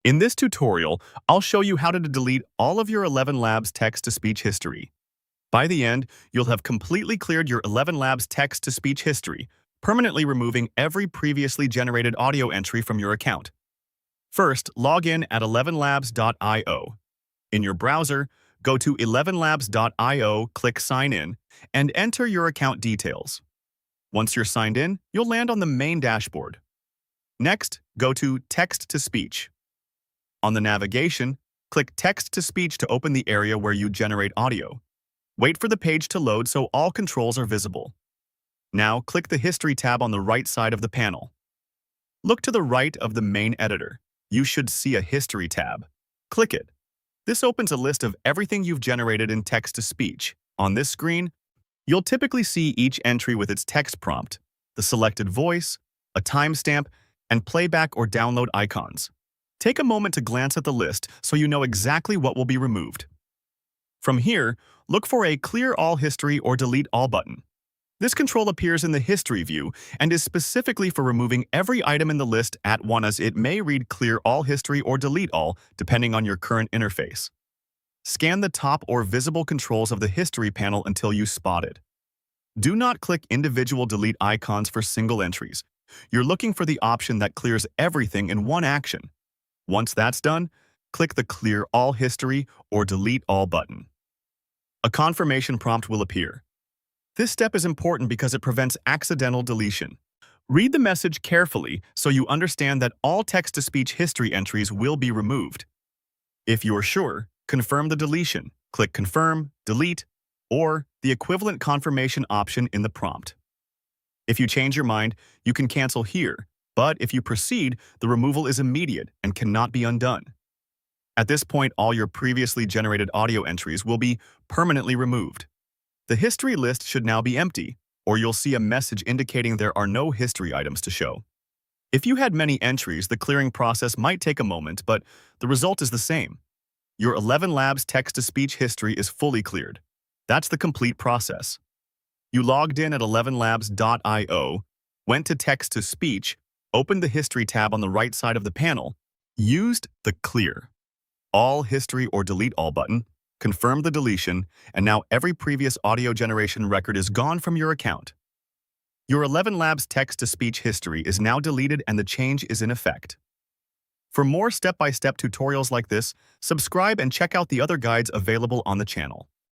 In this tutorial, I'll show you how to delete all of your ElevenLabs text-to-speech history. By the end, you'll have completely cleared your ElevenLabs text-to-speech history, permanently removing every previously generated audio entry from your account. First, log in at ElevenLabs.io. In your browser, go to ElevenLabs.io, click Sign In, and enter your account details. Once you're signed in, you'll land on the main dashboard. Next, go to Text-to-Speech. On the navigation, click Text-to-Speech to open the area where you generate audio. Wait for the page to load so all controls are visible. Now, click the History tab on the right side of the panel. Look to the right of the main editor. You should see a History tab. Click it. This opens a list of everything you've generated in text-to-speech. On this screen, you'll typically see each entry with its text prompt, the selected voice, a timestamp, and playback or download icons. Take a moment to glance at the list so you know exactly what will be removed. From here, look for a Clear All History or Delete All button. This control appears in the History view and is specifically for removing every item in the list at once, as it may read Clear All History or Delete All depending on your current interface. Scan the top or visible controls of the History panel until you spot it. Do not click individual delete icons for single entries. You're looking for the option that clears everything in one action. Once that's done, click the Clear All History or Delete All button. A confirmation prompt will appear. This step is important because it prevents accidental deletion. Read the message carefully so you understand that all text-to-speech history entries will be removed. If you're sure, confirm the deletion. Click Confirm, Delete, or the equivalent confirmation option in the prompt. If you change your mind, you can cancel here, but if you proceed, the removal is immediate and cannot be undone. At this point, all your previously generated audio entries will be permanently removed. The history list should now be empty, or you'll see a message indicating there are no history items to show. If you had many entries, the clearing process might take a moment, but the result is the same. Your ElevenLabs text-to-speech history is fully cleared. That's the complete process. You logged in at ElevenLabs.io, went to Text-to-Speech, opened the History tab on the right side of the panel, used the Clear All History or Delete All button, confirmed the deletion, and now every previous audio generation record is gone from your account. Your ElevenLabs text-to-speech history is now deleted and the change is in effect. For more step-by-step tutorials like this, subscribe and check out the other guides available on the channel.